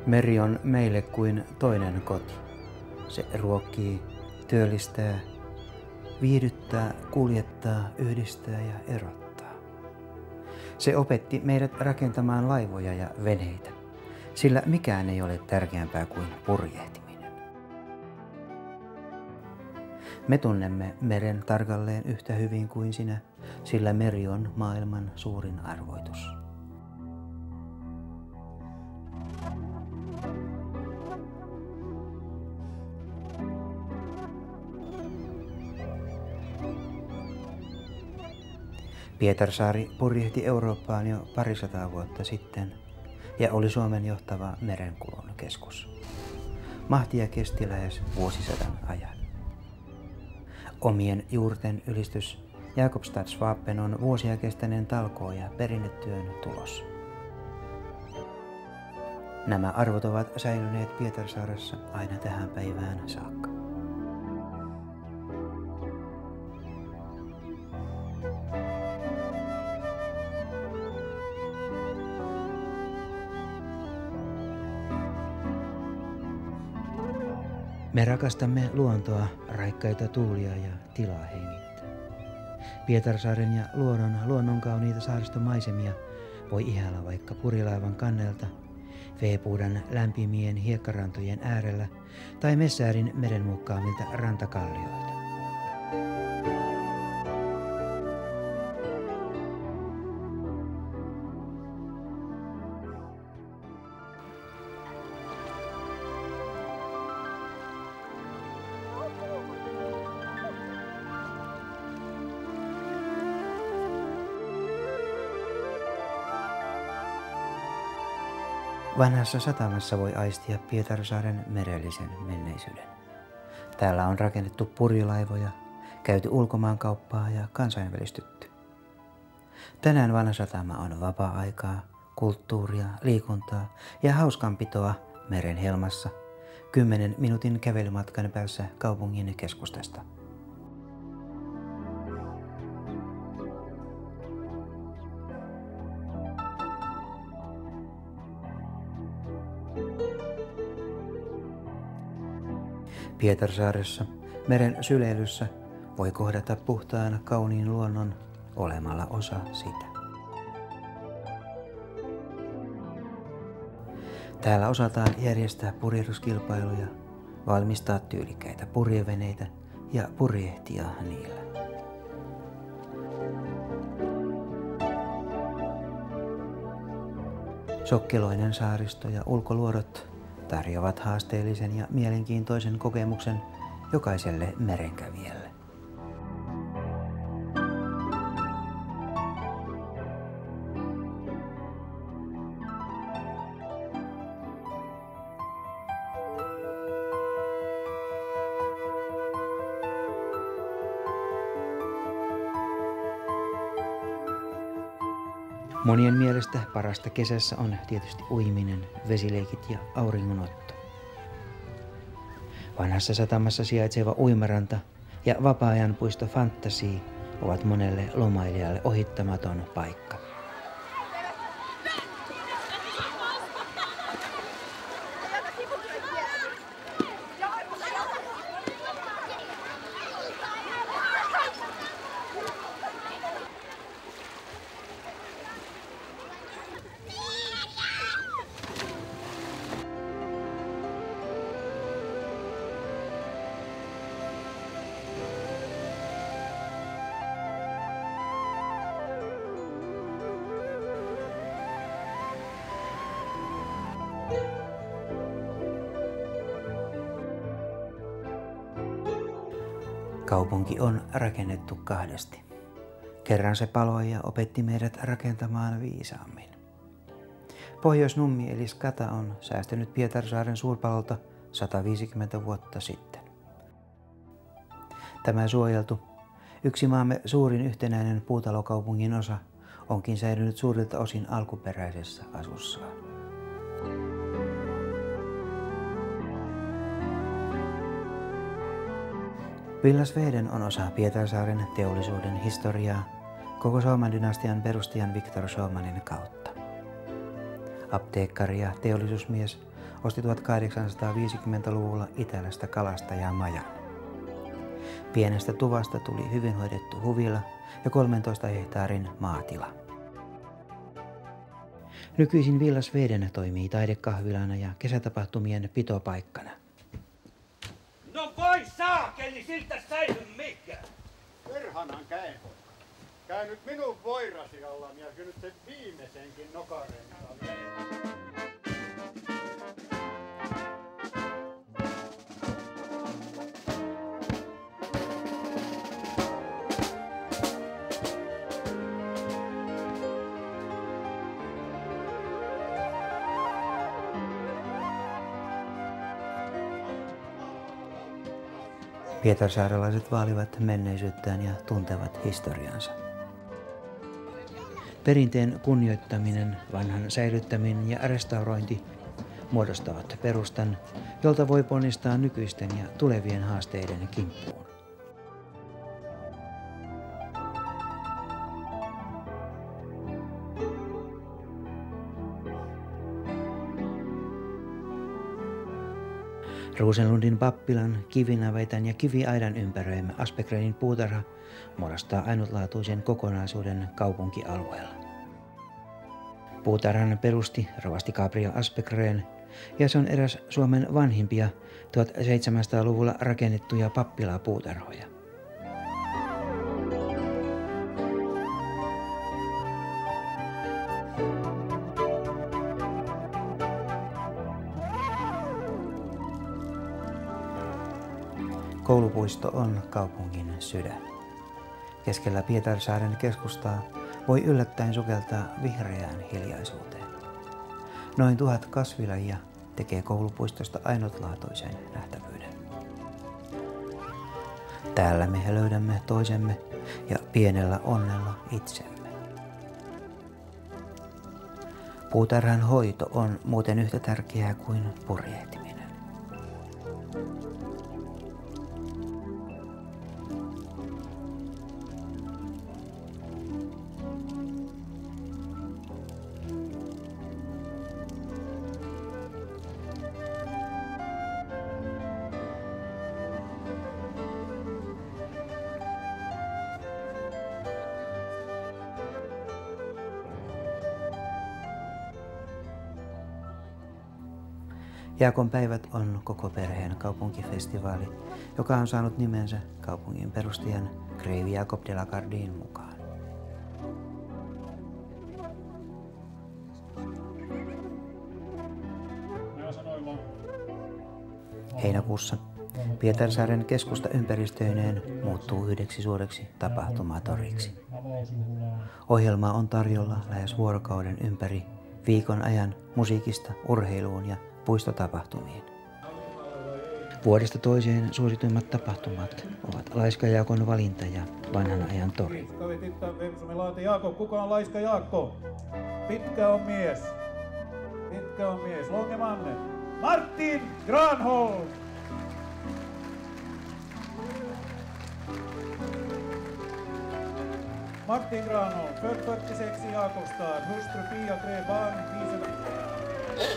Meri on meille kuin toinen koti. Se ruokkii, työllistää, viihdyttää, kuljettaa, yhdistää ja erottaa. Se opetti meidät rakentamaan laivoja ja veneitä, sillä mikään ei ole tärkeämpää kuin purjehtiminen. Me tunnemme meren tarkalleen yhtä hyvin kuin sinä, sillä meri on maailman suurin arvoitus. Pietarsaari purjehti Eurooppaan jo parisataa vuotta sitten ja oli Suomen johtava merenkulun keskus. Mahtia kesti lähes vuosisadan ajan. Omien juurten ylistys Jakobstadsvapen on vuosia kestäneen talkoo- ja perinnetyön tulos. Nämä arvot ovat säilyneet Pietarsaaressa aina tähän päivään saakka. Me rakastamme luontoa, raikkaita tuulia ja tilaa hengittää. Pietarsaaren ja luonnonkauniita saaristomaisemia voi ihailla vaikka purjelaivan kannelta, veepuudan lämpimien hiekkarantojen äärellä tai Messäärin meren muokkaamilta rantakallioilta. Vanhassa satamassa voi aistia Pietarsaaren merellisen menneisyyden. Täällä on rakennettu purjelaivoja, käyty ulkomaankauppaa ja kansainvälistytty. Tänään vanha satama on vapaa-aikaa, kulttuuria, liikuntaa ja hauskanpitoa meren helmassa 10 minuutin kävelymatkan päässä kaupungin keskustasta. Pietarsaaressa, meren syleilyssä, voi kohdata puhtaan, kauniin luonnon olemalla osa sitä. Täällä osataan järjestää purjehduskilpailuja, valmistaa tyylikkäitä purjeveneitä ja purjehtia niillä. Sokkeloinen saaristo ja ulkoluodot tarjoavat haasteellisen ja mielenkiintoisen kokemuksen jokaiselle merenkävijälle. Monien mielestä parasta kesässä on tietysti uiminen, vesileikit ja auringonotto. Vanhassa satamassa sijaitseva uimaranta ja vapaa-ajan puisto Fantasy ovat monelle lomailijalle ohittamaton paikka. Kaupunki on rakennettu kahdesti. Kerran se paloi ja opetti meidät rakentamaan viisaammin. Pohjoisnummi eli Skata on säästynyt Pietarsaaren suurpalolta 150 vuotta sitten. Tämä suojeltu, yksi maamme suurin yhtenäinen puutalokaupungin osa, onkin säilynyt suurilta osin alkuperäisessä asussaan. Villasveden on osa Pietarsaaren teollisuuden historiaa koko Showman-dynastian perustajan Viktor Showmanin kautta. Apteekkari ja teollisuusmies osti 1850-luvulla Itälästä kalastaja Majan. Pienestä tuvasta tuli hyvin hoidettu huvila ja 13 hehtaarin maatila. Nykyisin Villas Veden toimii taidekahvilana ja kesätapahtumien pitopaikkana. No voi saakeli, siltä säily mikään! Perhanan käy. Käy nyt minun voirasiallani ja nyt sen viimeisenkin nokarenkaan. Pietarsaarelaiset vaalivat menneisyyttään ja tuntevat historiansa. Perinteen kunnioittaminen, vanhan säilyttäminen ja restaurointi muodostavat perustan, jolta voi ponnistaa nykyisten ja tulevien haasteiden kimppuun. Rosenlundin pappilan, kivinavetan ja kiviaidan ympäröimä Aspegrenin puutarha muodostaa ainutlaatuisen kokonaisuuden kaupunkialueella. Puutarhan perusti rovasti Gabriel Aspegren ja se on eräs Suomen vanhimpia 1700-luvulla rakennettuja pappilapuutarhoja. Koulupuisto on kaupungin sydän. Keskellä Pietarsaaren keskustaa voi yllättäen sukeltaa vihreään hiljaisuuteen. Noin 1000 kasvilajia tekee koulupuistosta ainutlaatuisen nähtävyyden. Täällä me löydämme toisemme ja pienellä onnella itsemme. Puutarhan hoito on muuten yhtä tärkeää kuin purjehtiminen. Jaakon päivät on koko perheen kaupunkifestivaali, joka on saanut nimensä kaupungin perustajan Kreivi Jacob de la Gardin mukaan. Heinäkuussa Pietarsaaren keskusta ympäristöineen muuttuu yhdeksi suureksi tapahtumatoriksi. Ohjelma on tarjolla lähes vuorokauden ympäri viikon ajan musiikista urheiluun ja puistotapahtumiin. Vuodesta toiseen suosituimmat tapahtumat ovat Laiska Jaakon valinta ja vanhan ajan tori. Jaakko, kuka on Laiska Jaakko? Pitkä on mies. Pitkä on mies. Longe manne. Martin Granholm! Martin Granholm, född 46 i Jakobstad, hustru Pia, 3 barn, 5.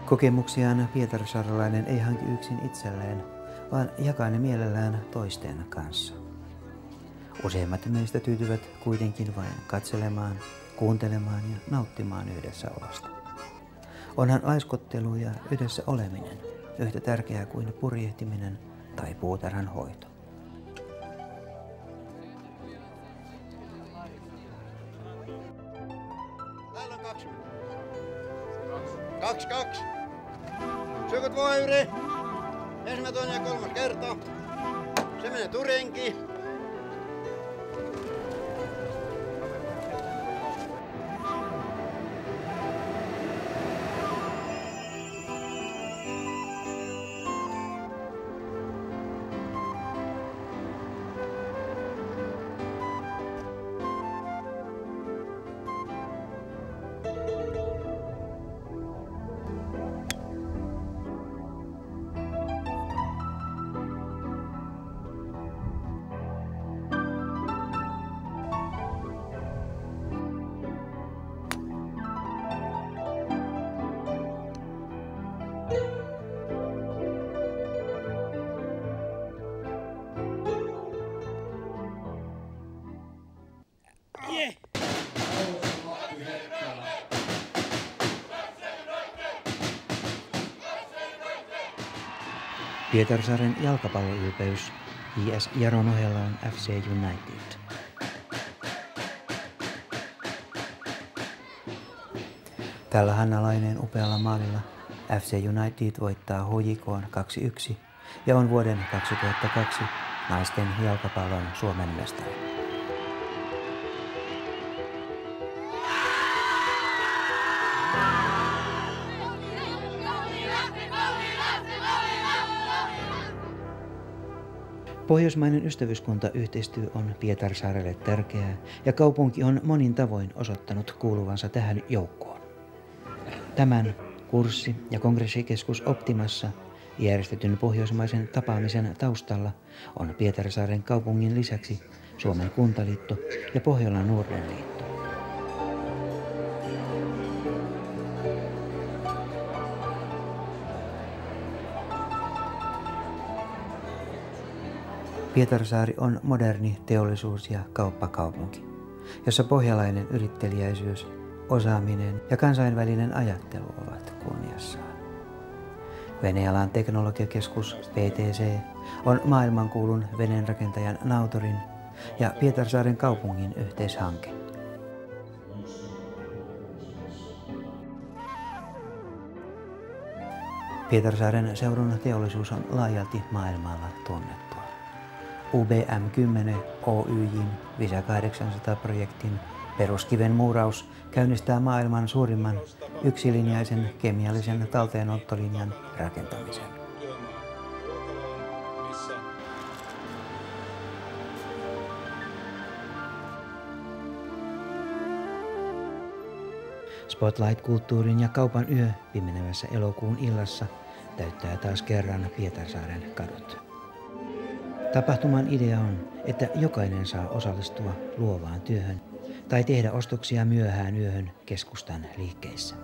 Kokemuksiaan pietarsaarelainen ei hanki yksin itselleen, vaan jakaa ne mielellään toisten kanssa. Useimmat meistä tyytyvät kuitenkin vain katselemaan, kuuntelemaan ja nauttimaan yhdessäolosta. Onhan laiskottelu ja yhdessä oleminen yhtä tärkeää kuin purjehtiminen tai puutarhan hoito. Täällä on 2. Syökät voiri. Ensimmäinen, toinen ja kolmas kerta. Se menee turenki. Pietarsaaren jalkapalloylpeys JS Jaron ohella on FC United. Tällä Hannalainen upealla maalilla FC United voittaa HJK:n 2-1 ja on vuoden 2002 naisten jalkapallon Suomen mestari. Pohjoismainen ystävyyskuntayhteistyö on Pietarsaarelle tärkeää ja kaupunki on monin tavoin osoittanut kuuluvansa tähän joukkoon. Tämän kurssi- ja kongressikeskus Optimassa järjestetyn pohjoismaisen tapaamisen taustalla on Pietarsaaren kaupungin lisäksi Suomen Kuntaliitto ja Pohjolan Nuorten liitto. Pietarsaari on moderni teollisuus- ja kauppakaupunki, jossa pohjalainen yritteliäisyys, osaaminen ja kansainvälinen ajattelu ovat kunniassaan. Venealan teknologiakeskus PTC on maailmankuulun veneenrakentajan Nautorin ja Pietarsaaren kaupungin yhteishanke. Pietarsaaren seudun teollisuus on laajalti maailmalla tunnettua. UBM10 Oyj:n Visa 800-projektin peruskiven muuraus käynnistää maailman suurimman yksilinjaisen kemiallisen talteenottolinjan rakentamisen. Spotlight-kulttuurin ja kaupan yö pimenevässä elokuun illassa täyttää taas kerran Pietarsaaren kadut. Tapahtuman idea on, että jokainen saa osallistua luovaan työhön tai tehdä ostoksia myöhään yöhön keskustan liikkeissä.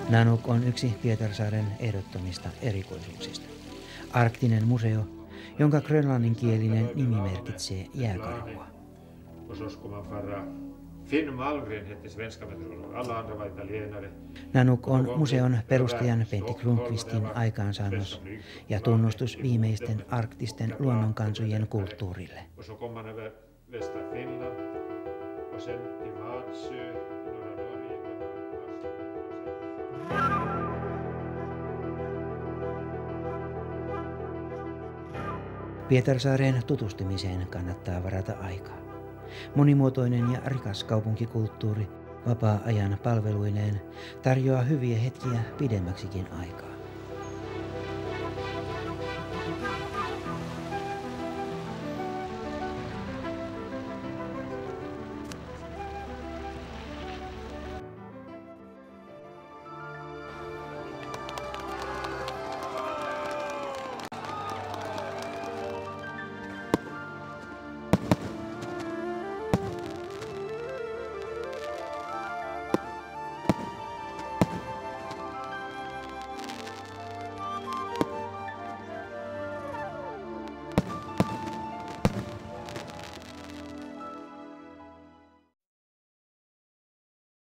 Nanook on yksi Pietarsaaren ehdottomista erikoisuuksista. Arktinen museo, jonka grönlanninkielinen nimi merkitsee jääkarhua. Nanook on museon perustajan Pentti Kronqvistin aikaansaannos ja tunnustus viimeisten arktisten luonnonkansojen kulttuurille. Pietarsaareen tutustumiseen kannattaa varata aikaa. Monimuotoinen ja rikas kaupunkikulttuuri vapaa-ajan palveluineen tarjoaa hyviä hetkiä pidemmäksikin aikaa.